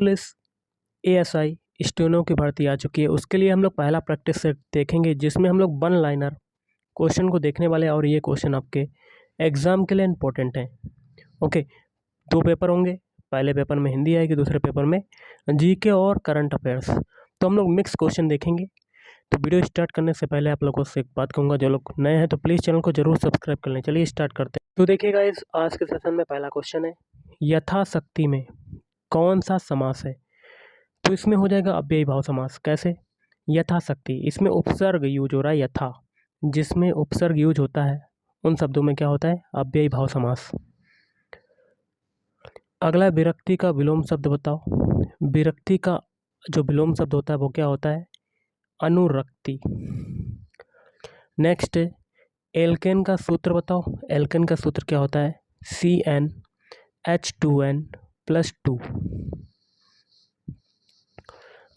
Police, ASI, steno की भर्ती आ चुकी है। उसके लिए हम लोग पहला प्रैक्टिस सेट देखेंगे, जिसमें हम लोग वन लाइनर क्वेश्चन को देखने वाले हैं और ये क्वेश्चन आपके एग्ज़ाम के लिए इम्पोर्टेंट हैं। ओके, 2 पेपर होंगे। पहले पेपर में हिंदी आएगी, दूसरे पेपर में जीके और करंट अफेयर्स। तो हम लोग मिक्स क्वेश्चन देखेंगे। तो वीडियो स्टार्ट करने से पहले आप लोगों से एक बात कहूँगा, जो लोग नए हैं तो प्लीज़ चैनल को जरूर सब्सक्राइब कर लें। चलिए स्टार्ट करते हैं। तो देखिए गाइस, आज के सेशन में पहला क्वेश्चन है, यथाशक्ति में कौन सा समास है? तो इसमें हो जाएगा अव्ययी भाव समास। कैसे? यथाशक्ति, इसमें उपसर्ग यूज हो रहा है यथा, जिसमें उपसर्ग यूज होता है उन शब्दों में क्या होता है? अव्ययी भाव समास। अगला विरक्ति का विलोम शब्द बताओ। विरक्ति का जो विलोम शब्द होता है वो क्या होता है? अनुरक्ति। नेक्स्ट है, एल्केन का सूत्र बताओ। एल्केन का सूत्र क्या होता है? CnH2n+2।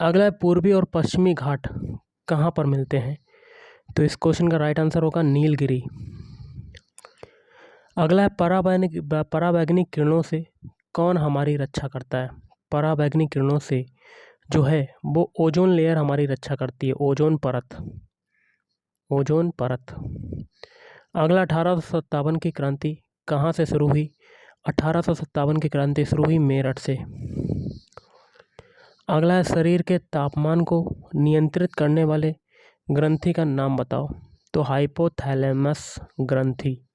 अगला है, पूर्वी और पश्चिमी घाट कहाँ पर मिलते हैं? तो इस क्वेश्चन का राइट आंसर होगा नीलगिरी। अगला है, पराबैंगनी किरणों से कौन हमारी रक्षा करता है? पराबैंगनी किरणों से जो है वो ओजोन लेयर हमारी रक्षा करती है, ओजोन परत। ओजोन परत। अगला, 1857 की क्रांति कहाँ से शुरू हुई? 1857 की क्रांति शुरू हुई मेरठ से। अगला है, शरीर के तापमान को नियंत्रित करने वाले ग्रंथि का नाम बताओ। तो हाइपोथैलेमस ग्रंथि।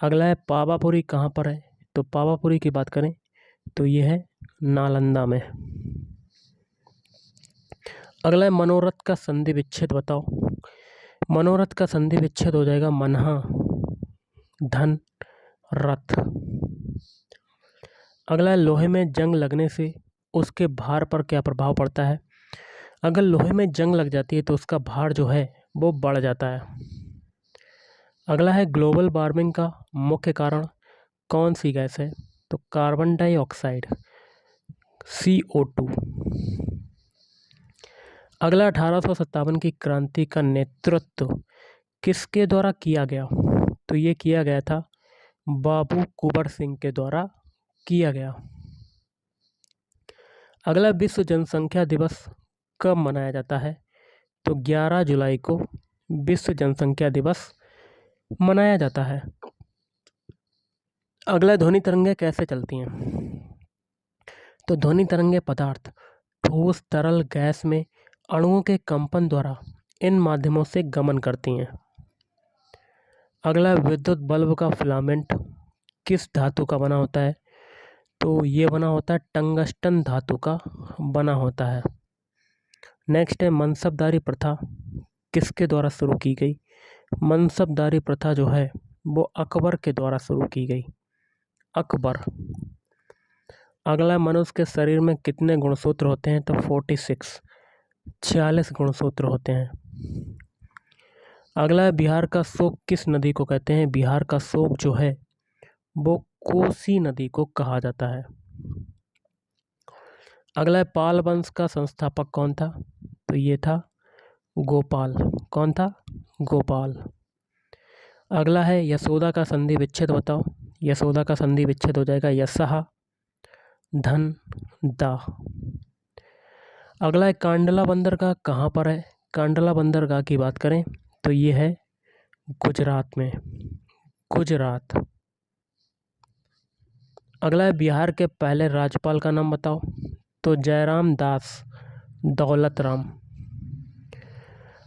अगला है, पावापुरी कहाँ पर है? तो पावापुरी की बात करें तो ये है नालंदा में। अगला है, मनोरथ का संधि विच्छेद बताओ। मनोरथ का संधि विच्छेद हो जाएगा मनहा धन रथ। अगला है, लोहे में जंग लगने से उसके भार पर क्या प्रभाव पड़ता है? अगर लोहे में जंग लग जाती है तो उसका भार जो है वो बढ़ जाता है। अगला है, ग्लोबल वार्मिंग का मुख्य कारण कौन सी गैस है? तो कार्बन डाइऑक्साइड, CO2। अगला, 1857 की क्रांति का नेतृत्व किसके द्वारा किया गया? तो ये किया गया था बाबू कुंवर सिंह के द्वारा किया गया। अगला, विश्व जनसंख्या दिवस कब मनाया जाता है? तो 11 जुलाई को विश्व जनसंख्या दिवस मनाया जाता है। अगला, ध्वनि तरंगें कैसे चलती हैं? तो ध्वनि तरंगें पदार्थ, ठोस, तरल, गैस में अणुओं के कंपन द्वारा इन माध्यमों से गमन करती हैं। अगला, विद्युत बल्ब का फिलामेंट किस धातु का बना होता है? तो ये बना होता है टंगस्टन धातु का बना होता है। नेक्स्ट है, मनसबदारी प्रथा किसके द्वारा शुरू की गई? मनसबदारी प्रथा जो है वो अकबर के द्वारा शुरू की गई, अकबर। अगला, मनुष्य के शरीर में कितने गुणसूत्र होते हैं? तो 46 गुणसूत्र होते हैं। अगला है, बिहार का शोक किस नदी को कहते हैं? बिहार का शोक जो है वो कोसी नदी को कहा जाता है। अगला है, पाल वंश का संस्थापक कौन था? तो ये था गोपाल। कौन था? गोपाल। अगला है, यशोदा का संधि विच्छेद बताओ। यशोदा का संधि विच्छेद हो जाएगा यशः धन दा। अगला है, कांडला बंदरगाह कहाँ पर है? कांडला बंदरगाह की बात करें तो ये है गुजरात में, गुजरात। अगला है, बिहार के पहले राज्यपाल का नाम बताओ। तो जयराम दास दौलतराम।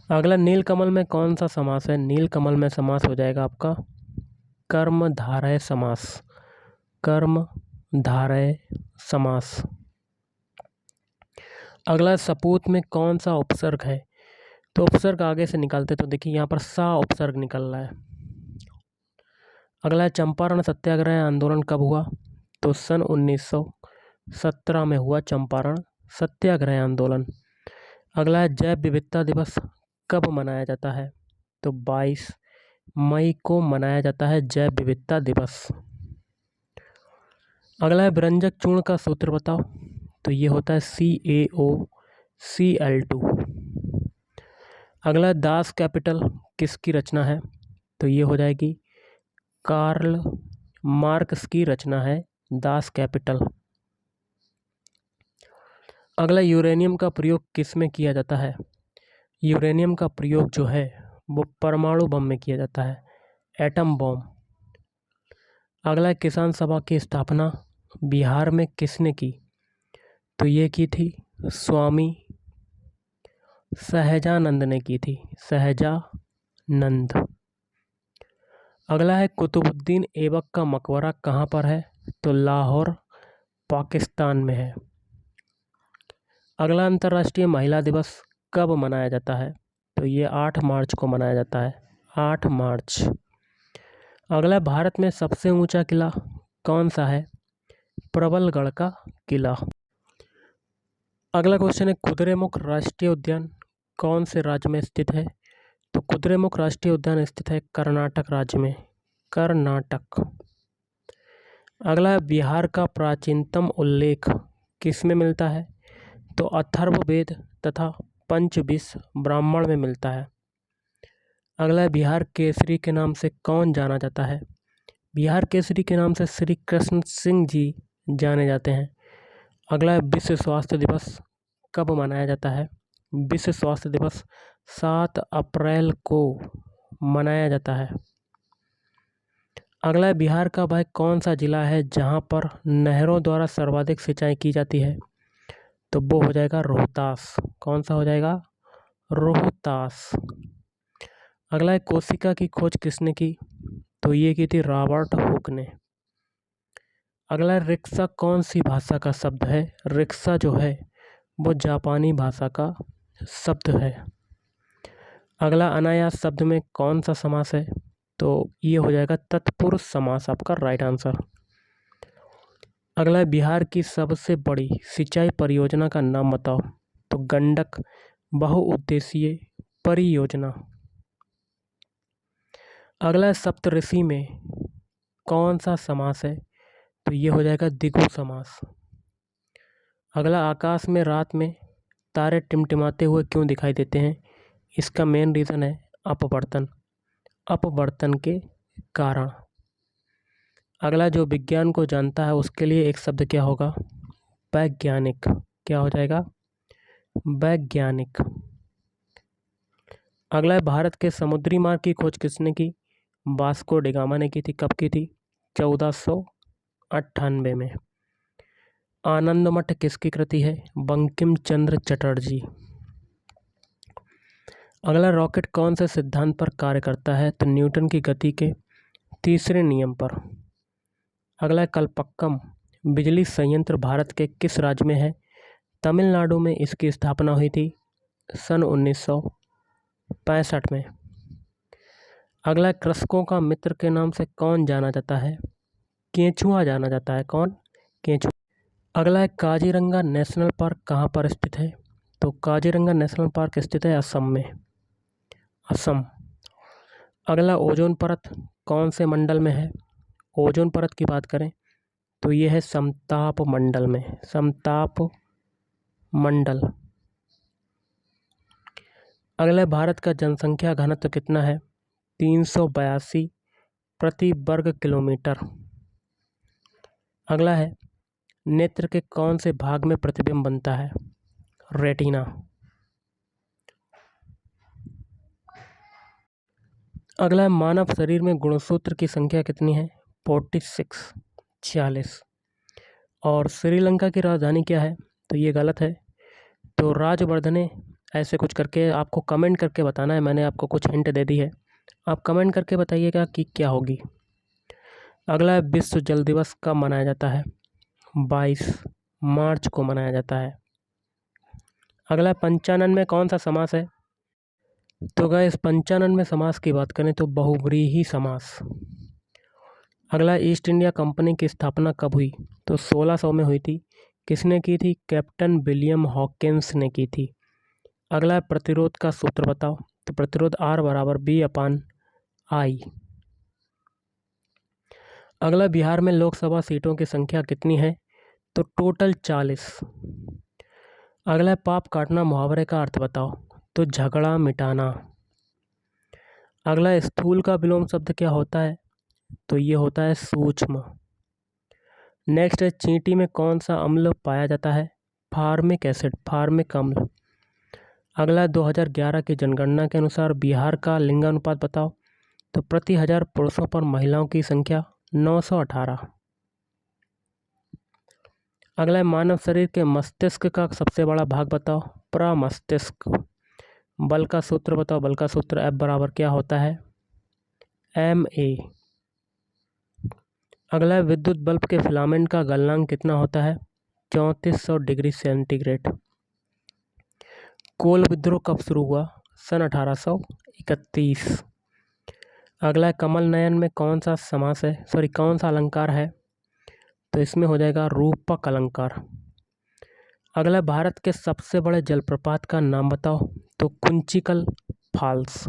अगला, नीलकमल में कौन सा समास है? नीलकमल में समास हो जाएगा आपका कर्मधारय समास, कर्मधारय समास। अगला, सपूत में कौन सा उपसर्ग है? तो उपसर्ग आगे से निकालते तो देखिए यहाँ पर सा उपसर्ग निकल रहा है। अगला, चंपारण सत्याग्रह आंदोलन कब हुआ? तो सन 1917 में हुआ चंपारण सत्याग्रह आंदोलन। अगला है, जैव विविधता दिवस कब मनाया जाता है? तो 22 मई को मनाया जाता है जैव विविधता दिवस। अगला है, व्यंजक चूर्ण का सूत्र बताओ। तो ये होता है CaOCl2। अगला, दास कैपिटल किसकी रचना है? तो ये हो जाएगी कार्ल मार्क्स की रचना है दास कैपिटल। अगला, यूरेनियम का प्रयोग किस में किया जाता है? यूरेनियम का प्रयोग जो है वो परमाणु बम में किया जाता है, एटम बम। अगला, किसान सभा की स्थापना बिहार में किसने की? तो ये की थी स्वामी सहजानंद ने की थी, सहजानंद। अगला है, कुतुबुद्दीन ऐबक का मकबरा कहाँ पर है? तो लाहौर, पाकिस्तान में है। अगला, अंतर्राष्ट्रीय महिला दिवस कब मनाया जाता है? तो ये 8 मार्च को मनाया जाता है, 8 मार्च। अगला, भारत में सबसे ऊंचा किला कौन सा है? प्रबलगढ़ का किला। अगला क्वेश्चन है, कुद्रेमुख राष्ट्रीय उद्यान कौन से राज्य में स्थित है? तो कुद्रेमुख राष्ट्रीय उद्यान स्थित है कर्नाटक राज्य में, कर्नाटक। अगला है, बिहार का प्राचीनतम उल्लेख किस में मिलता है? तो अथर्ववेद तथा पंचविंश ब्राह्मण में मिलता है। अगला है, बिहार केसरी के नाम से कौन जाना जाता है? बिहार केसरी के नाम से श्री कृष्ण सिंह जी जाने जाते हैं। अगला है, विश्व स्वास्थ्य दिवस कब मनाया जाता है? विश्व स्वास्थ्य दिवस 7 अप्रैल को मनाया जाता है। अगला है, बिहार का वह कौन सा जिला है जहां पर नहरों द्वारा सर्वाधिक सिंचाई की जाती है? तो वो हो जाएगा रोहतास। कौन सा हो जाएगा? रोहतास। अगला है, कोशिका की खोज किसने की? तो ये की थी रॉबर्ट हुक ने। अगला है, रिक्शा कौन सी भाषा का शब्द है? रिक्शा जो है वो जापानी भाषा का शब्द है। अगला, अनायास शब्द में कौन सा समास है? तो ये हो जाएगा तत्पुरुष समास, आपका राइट आंसर। अगला है, बिहार की सबसे बड़ी सिंचाई परियोजना का नाम बताओ। तो गंडक बहुउद्देशीय परियोजना। अगला है, सप्तऋषि में कौन सा समास है? तो ये हो जाएगा द्विगु समास। अगला, आकाश में रात में तारे टिमटिमाते हुए क्यों दिखाई देते हैं? इसका मेन रीज़न है अपवर्तन, अपवर्तन के कारण। अगला, जो विज्ञान को जानता है उसके लिए एक शब्द क्या होगा? वैज्ञानिक। क्या हो जाएगा? वैज्ञानिक। अगला है, भारत के समुद्री मार्ग की खोज किसने की? वास्को डी गामा ने की थी। कब की थी? 1498 में। आनंद मठ किसकी कृति है? बंकिम चंद्र चटर्जी। अगला, रॉकेट कौन से सिद्धांत पर कार्य करता है? तो न्यूटन की गति के तीसरे नियम पर। अगला, कलपक्कम बिजली संयंत्र भारत के किस राज्य में है? तमिलनाडु में इसकी स्थापना हुई थी सन 1965 में। अगला, कृषकों का मित्र के नाम से कौन जाना जाता है? केंचुआ जाना जाता है। कौन? केंचुआ। अगला है, काजीरंगा नेशनल पार्क कहाँ पर स्थित है? तो काजीरंगा नेशनल पार्क स्थित है असम में, असम। अगला, ओजोन परत कौन से मंडल में है? ओजोन परत की बात करें तो ये है समताप मंडल में, समताप मंडल। अगला, भारत का जनसंख्या घनत्व कितना है? 382 प्रति वर्ग किलोमीटर। अगला है, नेत्र के कौन से भाग में प्रतिबिंब बनता है? रेटिना। अगला है, मानव शरीर में गुणसूत्र की संख्या कितनी है? 46, 46। और श्रीलंका की राजधानी क्या है? तो ये गलत है। तो राजवर्धने ऐसे कुछ करके आपको कमेंट करके बताना है। मैंने आपको कुछ हिंट दे दी है, आप कमेंट करके बताइएगा कि क्या होगी। अगला है, विश्व जल दिवस कब मनाया जाता है? 22 मार्च को मनाया जाता है। अगला, पंचानन में कौन सा समास है? तो गाइस, पंचानन में समास की बात करें तो बहुव्रीहि समास। अगला, ईस्ट इंडिया कंपनी की स्थापना कब हुई? तो 1600 में हुई थी। किसने की थी? कैप्टन विलियम हॉकिंस ने की थी। अगला, प्रतिरोध का सूत्र बताओ। तो प्रतिरोध R बराबर B/I। अगला, बिहार में लोकसभा सीटों की संख्या कितनी है? तो टोटल 40। अगला, पाप काटना मुहावरे का अर्थ बताओ। तो झगड़ा मिटाना। अगला, स्थूल का विलोम शब्द क्या होता है? तो ये होता है सूक्ष्म। नेक्स्ट है, चींटी में कौन सा अम्ल पाया जाता है? फार्मिक एसिड, फार्मिक अम्ल। अगला 2011 की जनगणना के अनुसार बिहार का लिंगानुपात बताओ। तो प्रति 1000 पुरुषों पर महिलाओं की संख्या 918। अगला है मानव शरीर के मस्तिष्क का सबसे बड़ा भाग बताओ। प्रमस्तिष्क। बल का सूत्र बताओ। बल का सूत्र F बराबर क्या होता है? ma। अगला है विद्युत बल्ब के फिलामेंट का गलनांक कितना होता है? 3400 डिग्री सेंटीग्रेड। कोल विद्रोह कब शुरू हुआ? सन 1831। अगला है कमल नयन में कौन सा समास है, कौन सा अलंकार है? तो इसमें हो जाएगा रूपक अलंकार। अगला भारत के सबसे बड़े जलप्रपात का नाम बताओ। तो कुंचिकल फॉल्स।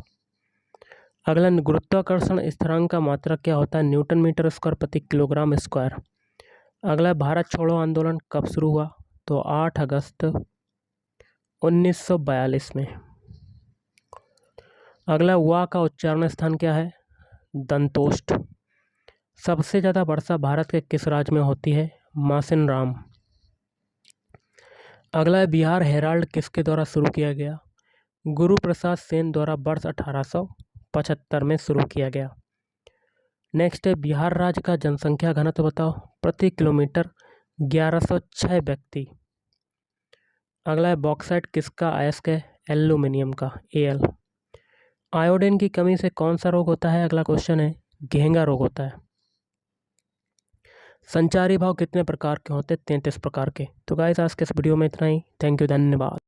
अगला गुरुत्वाकर्षण स्थिरांक का मात्रक क्या होता है? न्यूटन मीटर स्क्वायर प्रति किलोग्राम स्क्वायर। अगला भारत छोड़ो आंदोलन कब शुरू हुआ? तो 8 अगस्त 1942 में। अगला वा का उच्चारण स्थान क्या है? दंतोष्ठ। सबसे ज़्यादा वर्षा भारत के किस राज्य में होती है? मासिनराम। अगला है बिहार हेराल्ड किसके द्वारा शुरू किया गया? गुरु प्रसाद सेन द्वारा वर्ष 1875 में शुरू किया गया। नेक्स्ट है बिहार राज्य का जनसंख्या घनत्व बताओ। प्रति किलोमीटर 1106 व्यक्ति। अगला है बॉक्साइट किसका अयस्क है? एल्यूमिनियम का, Al। आयोडीन की कमी से कौन सा रोग होता है? अगला क्वेश्चन है घेंगा रोग होता है। संचारी भाव कितने प्रकार के होते हैं? 33 प्रकार के। तो गाइस आज के इस वीडियो में इतना ही। थैंक यू, धन्यवाद।